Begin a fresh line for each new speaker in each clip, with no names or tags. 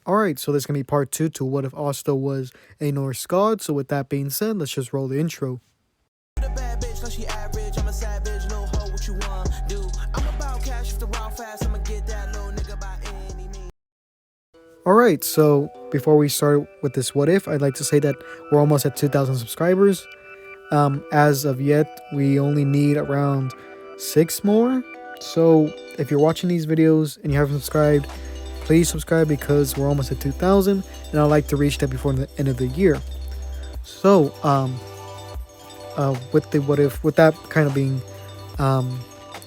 Alright, so this is going to be part 2 to what if Asta was a Norse god. So with that being said, let's just roll the intro. Alright, so before we start with this what if, I'd like to say that we're almost at 2,000 subscribers. As of yet, we only need around 6 more. So if you're watching these videos and you haven't subscribed, please subscribe because we're almost at 2,000 and I'd like to reach that before the end of the year. So with the what if, with that kind of being on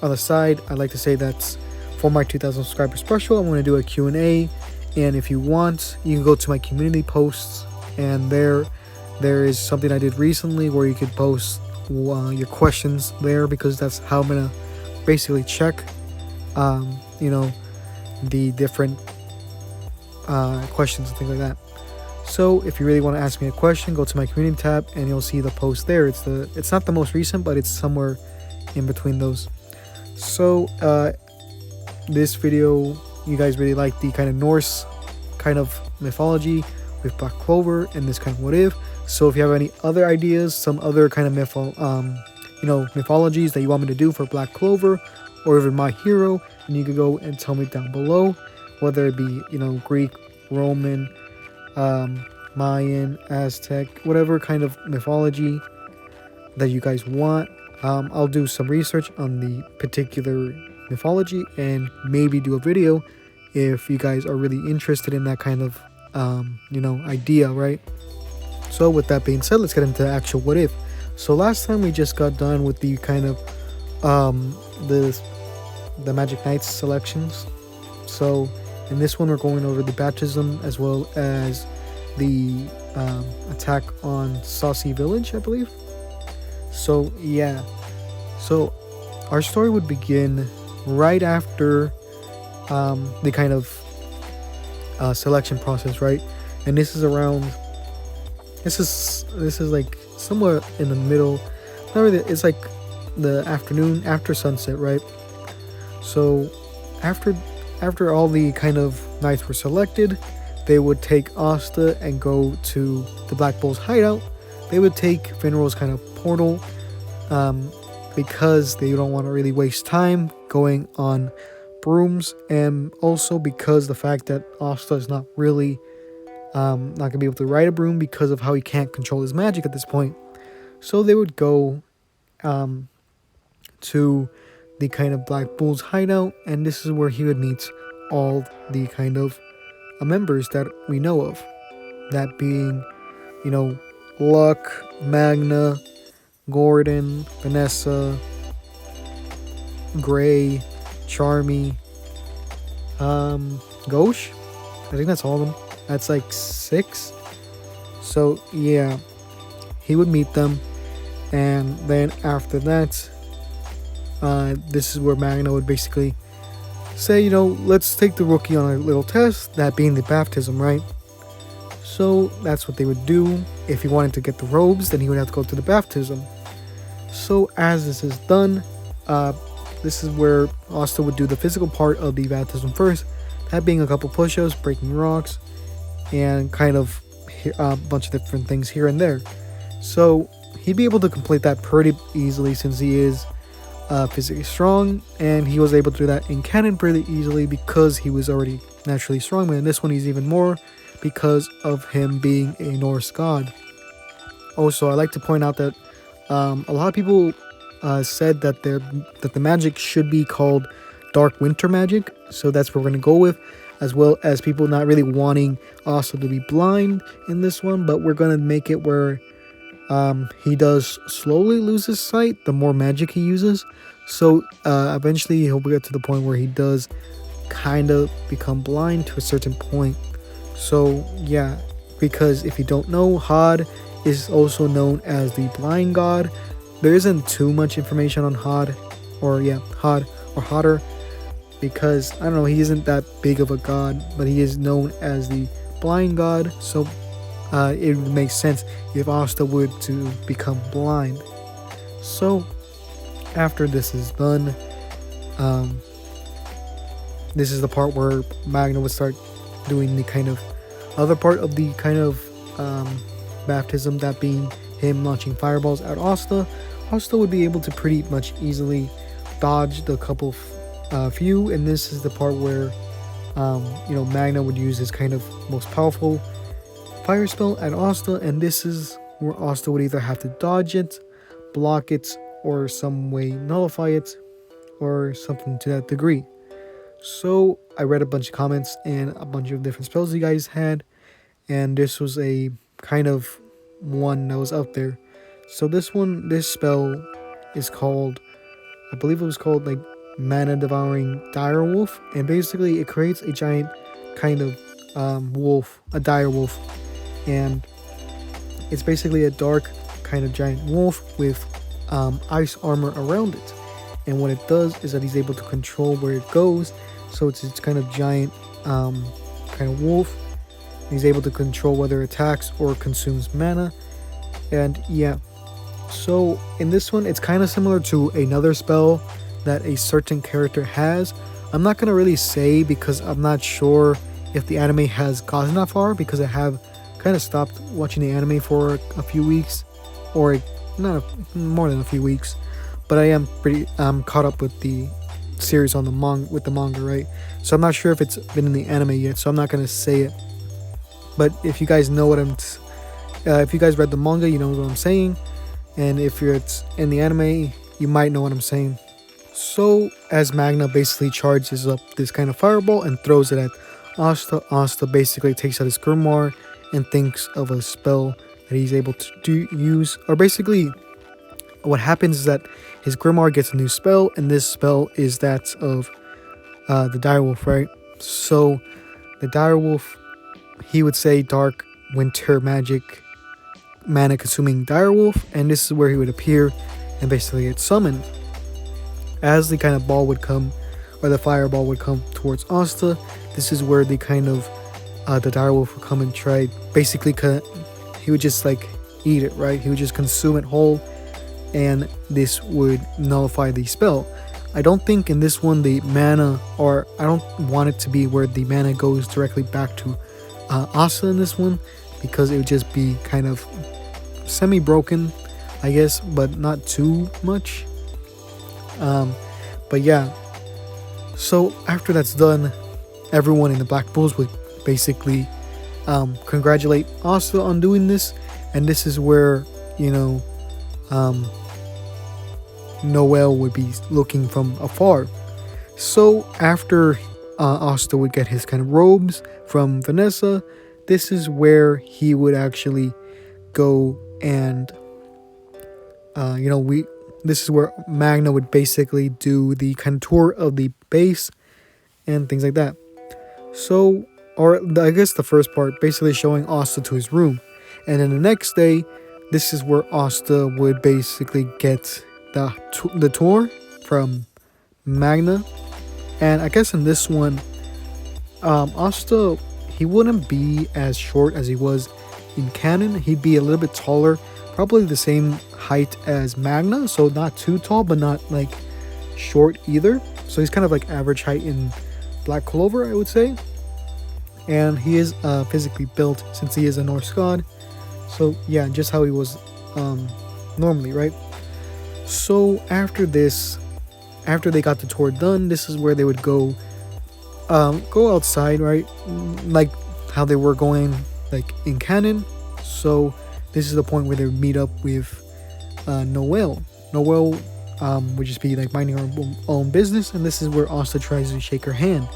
the side, I'd like to say that for my 2,000 subscriber special, I'm going to do a Q&A, and if you want, you can go to my community posts, and there is something I did recently where you could post your questions there, because that's how I'm going to basically check the different questions and things like that. So if you really want to ask me a question, go to my community tab and you'll see the post there. It's not the most recent, but it's somewhere in between those. So this video, you guys really like the kind of Norse kind of mythology with Black Clover and this kind of what if. So if you have any other ideas, some other kind of mythologies that you want me to do for Black Clover, or even my hero, and you could go and tell me down below, whether it be Greek, Roman, Mayan, Aztec, whatever kind of mythology that you guys want. I'll do some research on the particular mythology and maybe do a video if you guys are really interested in that kind of idea, right? So with that being said, let's get into the actual what if. So last time we just got done with the kind of the Magic Knights selections. So in this one, we're going over the baptism as well as the attack on Saussy village, I believe. So yeah, so our story would begin right after the kind of selection process, right? And this is like somewhere in the middle. Not really, it's like the afternoon after sunset, right? So after all the kind of knights were selected, they would take Asta and go to the Black Bull's hideout. They would take Finral's kind of portal because they don't want to really waste time going on brooms, and also because the fact that Asta is not really not going to be able to ride a broom because of how he can't control his magic at this point. So they would go to the kind of Black Bull's hideout, and this is where he would meet all the kind of members that we know of, that being Luck, Magna, Gordon, Vanessa, Gray, Charmy, Gauche. I think that's all of them. That's like 6. So yeah, he would meet them, and then after that, this is where Magna would basically say, let's take the rookie on a little test, that being the baptism, right? So that's what they would do. If he wanted to get the robes, then he would have to go to the baptism. So as this is done, this is where Asta would do the physical part of the baptism first, that being a couple push-ups, breaking rocks, and kind of a bunch of different things here and there. So he'd be able to complete that pretty easily since he is physically strong, and he was able to do that in canon pretty easily because he was already naturally strong. But in this one, he's even more because of him being a Norse god. Also, I like to point out that a lot of people said that the magic should be called Dark Winter magic, so that's what we're going to go with, as well as people not really wanting Asta to be blind in this one, but we're going to make it where he does slowly lose his sight the more magic he uses. So eventually he'll get to the point where he does kind of become blind to a certain point. So yeah, because if you don't know, Hod is also known as the blind god. There isn't too much information on Hod or Hodder, because I don't know, he isn't that big of a god, but he is known as the blind god. So it would make sense if Asta would to become blind. So after this is done, this is the part where Magna would start doing the kind of other part of the kind of baptism, that being him launching fireballs at Asta. Asta would be able to pretty much easily dodge the couple few, and this is the part where Magna would use his kind of most powerful fire spell at Asta, and this is where Asta would either have to dodge it, block it, or some way nullify it, or something to that degree. So I read a bunch of comments and a bunch of different spells you guys had, and this was a kind of one that was out there. So this spell is called, I believe it was called like Mana Devouring Direwolf, and basically it creates a giant kind of wolf, a direwolf, and it's basically a dark kind of giant wolf with ice armor around it. And what it does is that he's able to control where it goes, so it's kind of giant kind of wolf. He's able to control whether it attacks or consumes mana. And yeah, so in this one it's kind of similar to another spell that a certain character has. I'm not gonna really say because I'm not sure if the anime has gotten that far, because I have kind of stopped watching the anime for a few weeks, or not more than a few weeks, but I am pretty caught up with the series on the manga, right? So I'm not sure if it's been in the anime yet, so I'm not gonna say it. But if you guys know what if you guys read the manga, you know what I'm saying, and if it's in the anime, you might know what I'm saying. So as Magna basically charges up this kind of fireball and throws it at Asta, Asta basically takes out his grimoire and thinks of a spell that he's able to use, or basically what happens is that his grimoire gets a new spell, and this spell is that of the direwolf, right? So the direwolf, he would say dark winter magic mana consuming direwolf, and this is where he would appear and basically get summoned. As the kind of ball would come, or the fireball would come towards Asta, this is where the kind of the direwolf would come and try, basically he would just like eat it, right? He would just consume it whole, and this would nullify the spell. I don't think in this one the mana, or I don't want it to be where the mana goes directly back to Asta in this one, because it would just be kind of semi-broken, I guess, but not too much. But yeah, so after that's done, everyone in the Black Bulls would basically congratulate Asta on doing this, and this is where Noelle would be looking from afar. So after Asta would get his kind of robes from Vanessa, this is where he would actually go and this is where Magna would basically do the kind of tour of the base and things like that. So, I guess the first part basically showing Asta to his room, and then the next day, this is where Asta would basically get the tour from Magna. And I guess in this one, Asta, he wouldn't be as short as he was in canon. He'd be a little bit taller, probably the same height as Magna, so not too tall, but not like short either. So he's kind of like average height in Black Clover, I would say. And he is physically built, since he is a Norse god. So yeah, just how he was normally, right? So after they got the tour done, this is where they would go outside, right? Like how they were going like in canon. So this is the point where they would meet up with Noelle. Noelle would just be like minding her own business, and this is where Asta tries to shake her hand.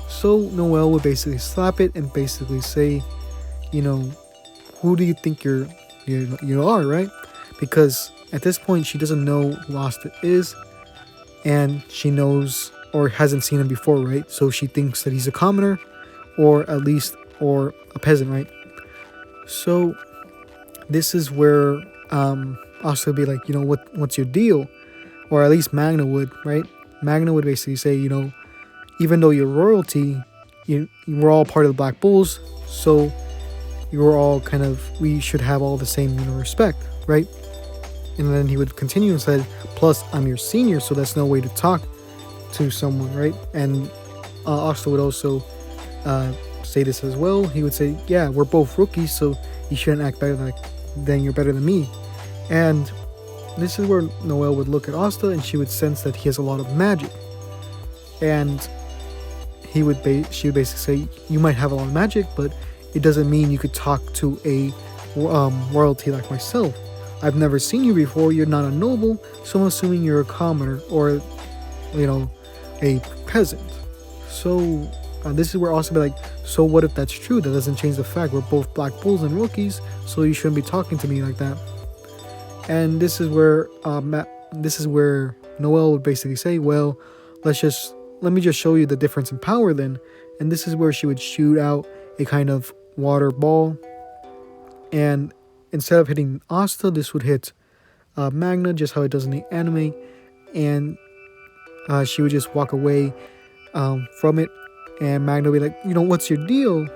So Noelle would basically slap it and basically say, who do you think you are, right? Because at this point she doesn't know who Asta is, and she knows or hasn't seen him before, right? So she thinks that he's a commoner, or a peasant, right? So this is where Asta would be like, what's your deal? Or at least Magna would, right? Magna would basically say, even though you're royalty, we're all part of the Black Bulls, so we should have all the same respect, right? And then he would continue and said, plus I'm your senior, so that's no way to talk to someone, right? And Asta would also say this as well. He would say, yeah, we're both rookies, so you shouldn't act better than you're better than me. And this is where Noelle would look at Asta and she would sense that he has a lot of magic. And she would basically say, you might have a lot of magic, but it doesn't mean you could talk to a royalty like myself. I've never seen you before, you're not a noble, so I'm assuming you're a commoner or, a peasant. So this is where Asta be like, so what if that's true? That doesn't change the fact we're both black bulls and rookies, so you shouldn't be talking to me like that. And this is where Noelle would basically say, well, let me just show you the difference in power then. And this is where she would shoot out a kind of water ball, and instead of hitting Asta, this would hit Magna, just how it does in the anime. And she would just walk away from it, and Magna would be like, what's your deal,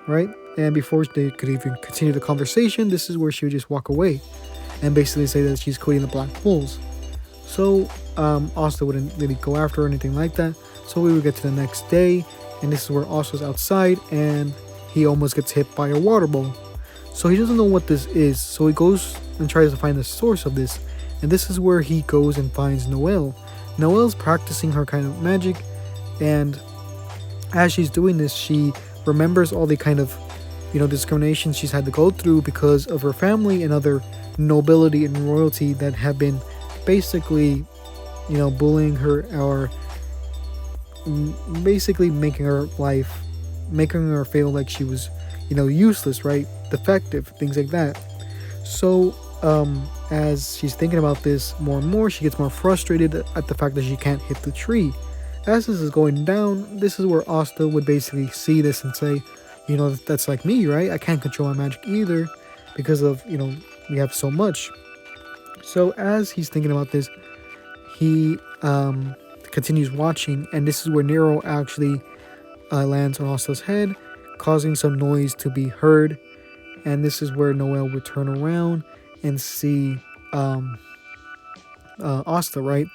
right? And before they could even continue the conversation, this is where she would just walk away and basically say that she's quitting the Black Bulls. So Asta wouldn't really go after her or anything like that. So we would get to the next day, and this is where Asta's outside, and he almost gets hit by a water ball. So he doesn't know what this is, so he goes and tries to find the source of this. And this is where he goes and finds Noelle. Noelle's practicing her kind of magic, and as she's doing this, she remembers all the kind of, discrimination she's had to go through because of her family and other nobility and royalty that have been basically, bullying her, or basically making her feel like she was, useless, right? Defective, things like that. So as she's thinking about this more and more, she gets more frustrated at the fact that she can't hit the tree. As this is going down, this is where Asta would basically see this and say, that's like me, right? I can't control my magic either because of, we have so much. So as he's thinking about this, he continues watching, and this is where Nero actually lands on Asta's head, causing some noise to be heard. And this is where Noelle would turn around and see Asta, right?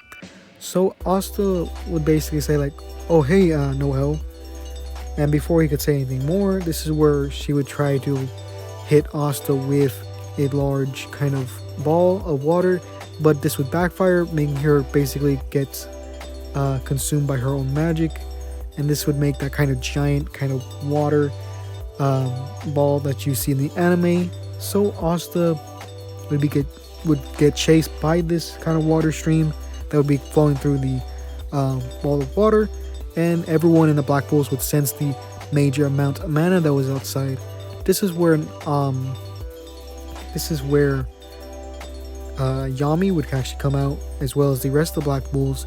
So Asta would basically say like, oh hey Noelle. And before he could say anything more, this is where she would try to hit Asta with a large kind of ball of water, but this would backfire, making her basically get consumed by her own magic. And this would make that kind of giant kind of water ball that you see in the anime. So Asta would get chased by this kind of water stream that would be flowing through the ball of water, and everyone in the Black Bulls would sense the major amount of mana that was outside. This is where Yami would actually come out, as well as the rest of the Black Bulls,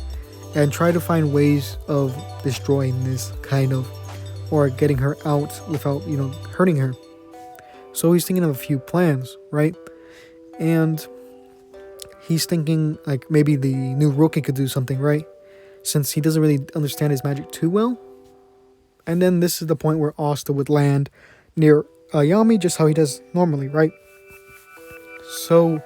and try to find ways of destroying this kind of, or getting her out without, hurting her. So he's thinking of a few plans, right? And he's thinking like maybe the new rookie could do something, right? Since he doesn't really understand his magic too well. And then this is the point where Asta would land near Yami, just how he does normally, right? So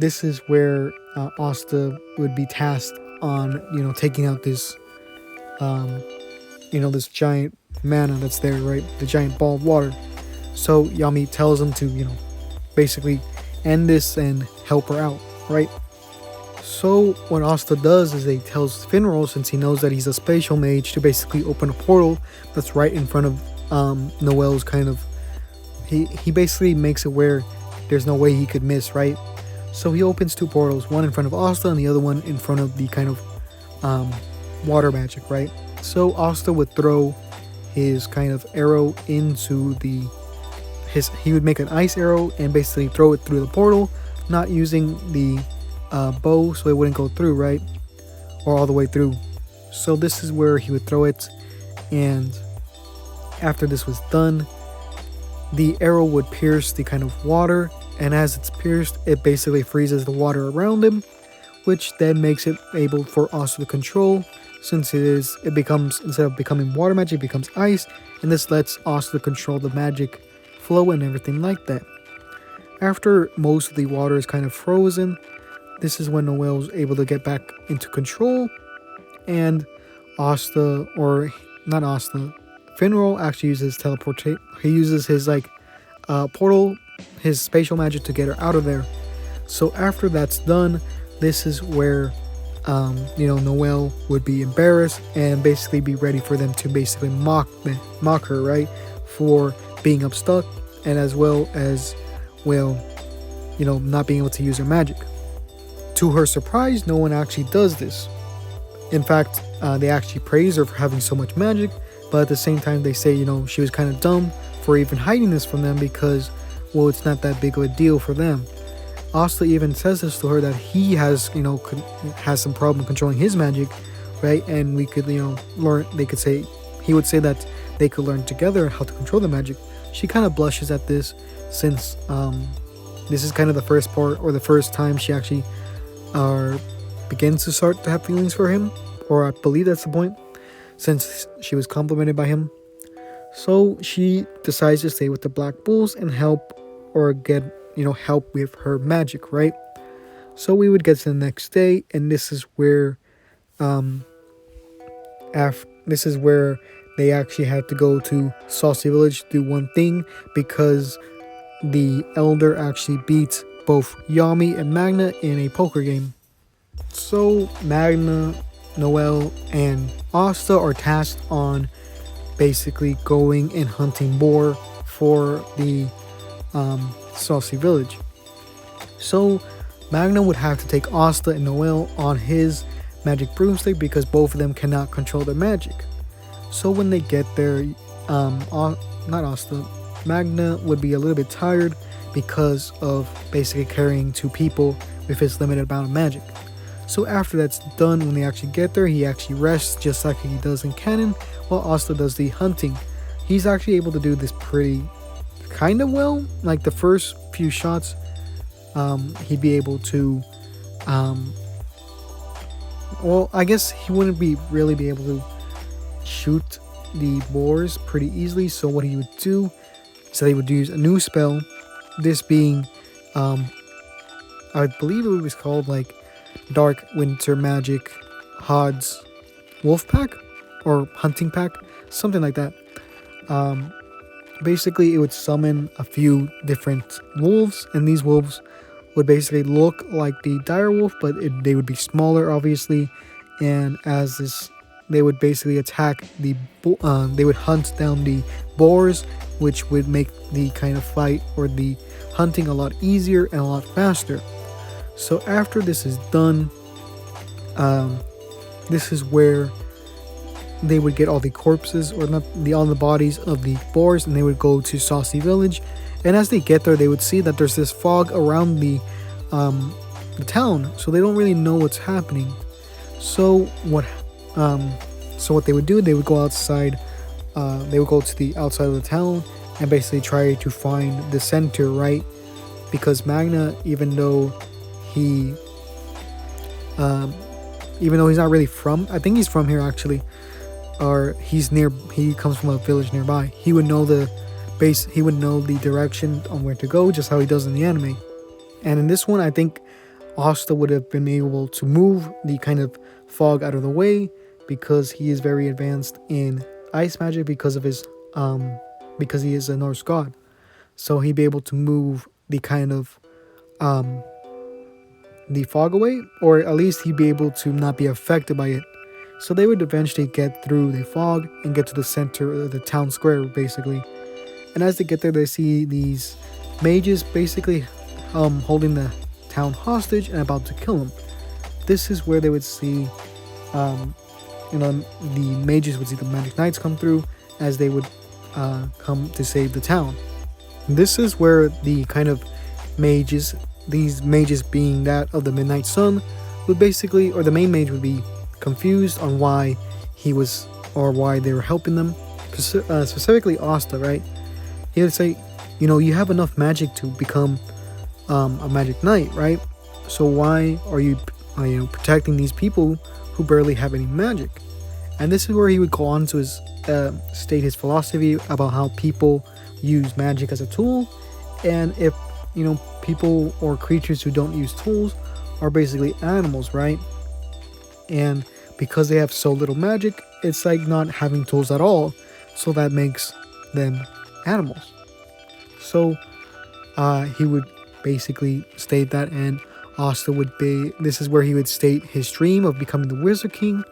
this is where Asta would be tasked on, taking out this, this giant mana that's there, right? The giant ball of water. So Yami tells him to, basically end this and help her out, right? So what Asta does is he tells Finral, since he knows that he's a spatial mage, to basically open a portal that's right in front of Noelle's kind of, he basically makes it where there's no way he could miss, right? So he opens two portals, one in front of Asta and the other one in front of the kind of water magic, right? So Asta would throw his kind of arrow into he would make an ice arrow and basically throw it through the portal, not using the bow so it wouldn't go through, right? Or all the way through. So this is where he would throw it, and after this was done, the arrow would pierce the kind of water, and as it's pierced, it basically freezes the water around him, which then makes it able for Asta to control, since it becomes, instead of becoming water magic, it becomes ice, and this lets Asta control the magic flow and everything like that. After most of the water is kind of frozen, this is when Noelle is able to get back into control, and Asta, or not Asta, Finral actually uses teleportate. He uses his portal, his spatial magic to get her out of there. So after that's done, this is where Noelle would be embarrassed and basically be ready for them to basically mock her, right, for being upstuck, and as well as not being able to use her magic. To her surprise, no one actually does this. In fact, they actually praise her for having so much magic, but at the same time they say, she was kind of dumb for even hiding this from them because, well, it's not that big of a deal for them. Asta even says this to her, that he has some problem controlling his magic, right? And we could, learn. He would say that they could learn together how to control the magic. She kind of blushes at this, since this is kind of the first part, or the first time she actually begins to start to have feelings for him, or I believe that's the point, since she was complimented by him. So she decides to stay with the Black Bulls and help with her magic, right? So we would get to the next day, and this is where they actually had to go to Saussy Village to do one thing, because the elder actually beats both Yami and Magna in a poker game. So Magna, Noelle, and Asta are tasked on basically going and hunting boar for the Saussy Village. So Magna would have to take Asta and Noelle on his magic broomstick, because both of them cannot control their magic. So when they get there, Magna would be a little bit tired because of basically carrying two people with his limited amount of magic. So after that's done, when they actually get there, he actually rests just like he does in canon, while Asta does the hunting. He's actually able to do this pretty kind of well. Like the first few shots, he'd be able to I guess he wouldn't really be able to shoot the boars pretty easily. So what he would do is that he would use a new spell, this being I believe it was called like Dark Winter Magic Hod's Wolf Pack or Hunting Pack, something like that. Basically it would summon a few different wolves, and these wolves would basically look like the dire wolf, but they would be smaller, obviously. And as this, they would basically attack they would hunt down the boars, which would make the kind of fight or the hunting a lot easier and a lot faster. So after this is done, this is where they would get all the corpses, or all the bodies of the boars, and they would go to Saussy Village. And as they get there, they would see that there's this fog around the town, so they don't really know what's happening. So what they would do, they would go outside. They would go to the outside of the town and basically try to find the center, right? Because Magna, even though he's not really from, I think he's from here actually, or he comes from a village nearby, he would know the direction on where to go, just how he does in the anime. And in this one, I think Asta would have been able to move the kind of fog out of the way, because he is very advanced in ice magic because of his because he is a Norse god. So he'd be able to move the kind of the fog away, or at least he'd be able to not be affected by it. So they would eventually get through the fog and get to the center of the town square, basically. And as they get there, they see these mages basically holding the town hostage and about to kill him. This is where they would see, the mages would see the magic knights come through as they would come to save the town. This is where the kind of mages, these mages being that of the Midnight Sun, would basically, or the main mage would be confused on why he was, or why they were helping them. Specifically Asta, right? He would say, you have enough magic to become a magic knight, right? So why are you, protecting these people who barely have any magic? And this is where he would go on to state his philosophy about how people use magic as a tool, and if people or creatures who don't use tools are basically animals, right? And because they have so little magic, it's like not having tools at all. so that makes them animals. So he would basically state that, and Asta would be, this is where he would state his dream of becoming the Wizard King,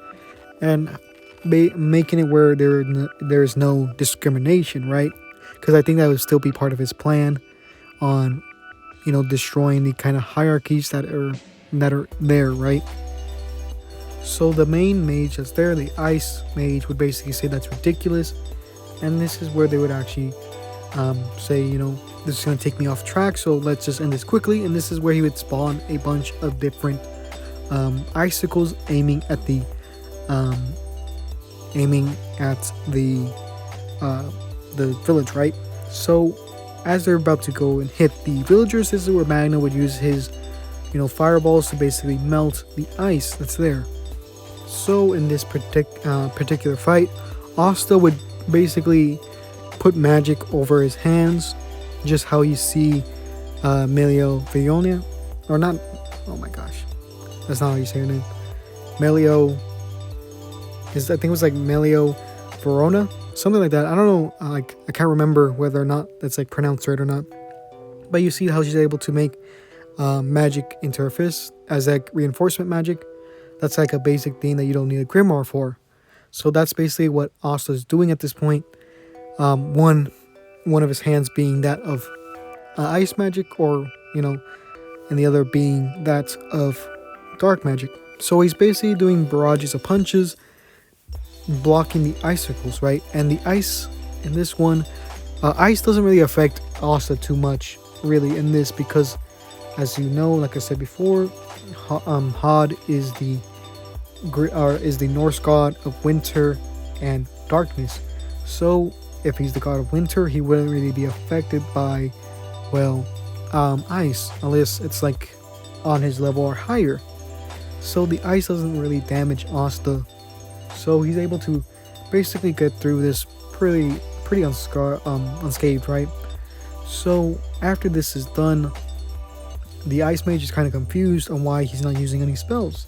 and making it where there's no discrimination, right? Because I think that would still be part of his plan on, destroying the kind of hierarchies that are there, right? So the main mage that's there, the ice mage, would basically say that's ridiculous, and this is where they would actually say, this is going to take me off track, so let's just end this quickly. And this is where he would spawn a bunch of different icicles aiming at the village, right? So as they're about to go and hit the villagers, this is where Magna would use his fireballs to basically melt the ice that's there. So in this particular fight, Asta would basically put magic over his hands, just how you see Melio Vionia, or not, oh my gosh, that's not how you say her name. Melio I think it was like Melio Verona, something like that. I don't know, I can't remember whether or not that's like pronounced right or not. But you see how she's able to make magic into her fist as like reinforcement magic. That's like a basic thing that you don't need a grimoire for. So that's basically what Asta's doing at this point. One of his hands being that of ice magic, or and the other being that of dark magic. So he's basically doing barrages of punches, blocking the icicles, right? And the ice in this one, ice doesn't really affect Asta too much, really, in this, because, as you know, like I said before, Hod is the Norse god of winter and darkness. So if he's the god of winter, he wouldn't really be affected by, ice, unless it's like on his level or higher. So the ice doesn't really damage Asta. So he's able to basically get through this pretty unscathed, right? So after this is done, the ice mage is kind of confused on why he's not using any spells.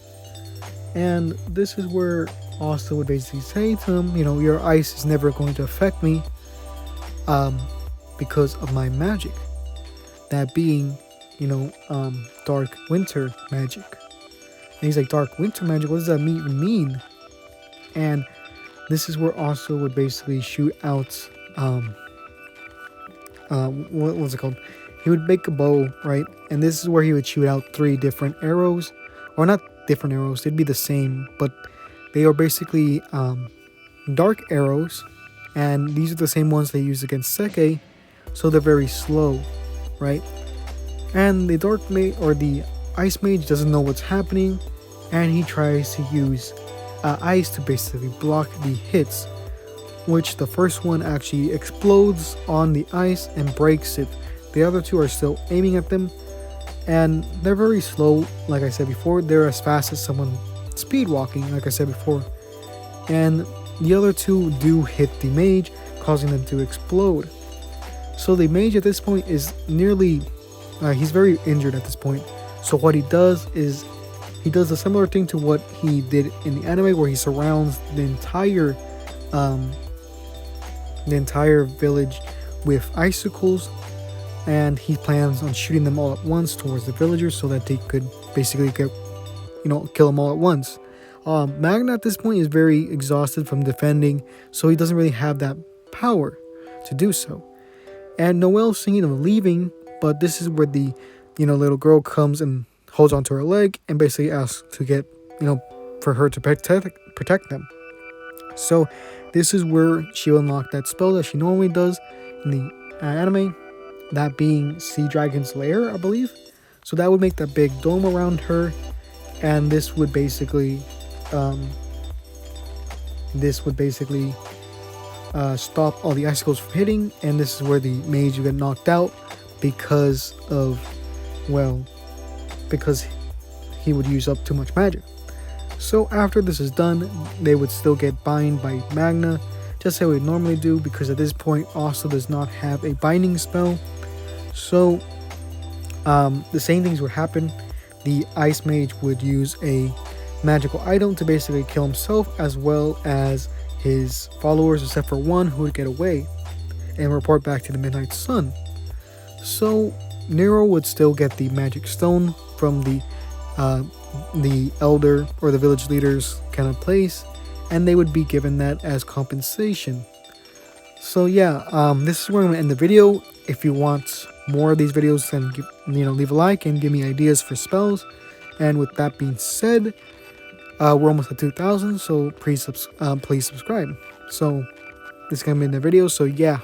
And this is where Asta would basically say to him, your ice is never going to affect me because of my magic. That being, dark winter magic. And he's like, dark winter magic? What does that even mean? And this is where Asta would basically shoot out, what was it called? He would make a bow, right? And this is where he would shoot out 3 different arrows, or not different arrows, they'd be the same, but they are basically dark arrows, and these are the same ones they use against Seke, so they're very slow, right? And the dark mage, or the ice mage, doesn't know what's happening, and he tries to use ice to basically block the hits, which the first one actually explodes on the ice and breaks it. The other 2 are still aiming at them, and they're very slow. Like I said before, they're as fast as someone speed walking, like I said before. And the other 2 do hit the mage, causing them to explode. So the mage at this point is nearly, he's very injured at this point. So what he does is, he does a similar thing to what he did in the anime, where he surrounds the entire village with icicles, and he plans on shooting them all at once towards the villagers so that they could basically get, kill them all at once. Magna at this point is very exhausted from defending, so he doesn't really have that power to do so. And Noelle's thinking of leaving, but this is where the little girl comes and holds onto her leg and basically asks to get, for her to protect them. So this is where she'll unlock that spell that she normally does in the anime, that being Sea Dragon's Lair, I believe. So that would make that big dome around her, and this would basically stop all the icicles from hitting, and this is where the mage would get knocked out because he would use up too much magic. So after this is done, they would still get bind by Magna, just like we normally do, because at this point Asta does not have a binding spell. So the same things would happen. The ice mage would use a magical item to basically kill himself, as well as his followers, except for one who would get away and report back to the Midnight Sun. So Nero would still get the magic stone from the elder or the village leader's kind of place, and they would be given that as compensation. So yeah, this is where I'm gonna end the video. If you want more of these videos, then leave a like and give me ideas for spells. And with that being said, we're almost at 2,000, so please subscribe. So this is gonna be in the video. So yeah.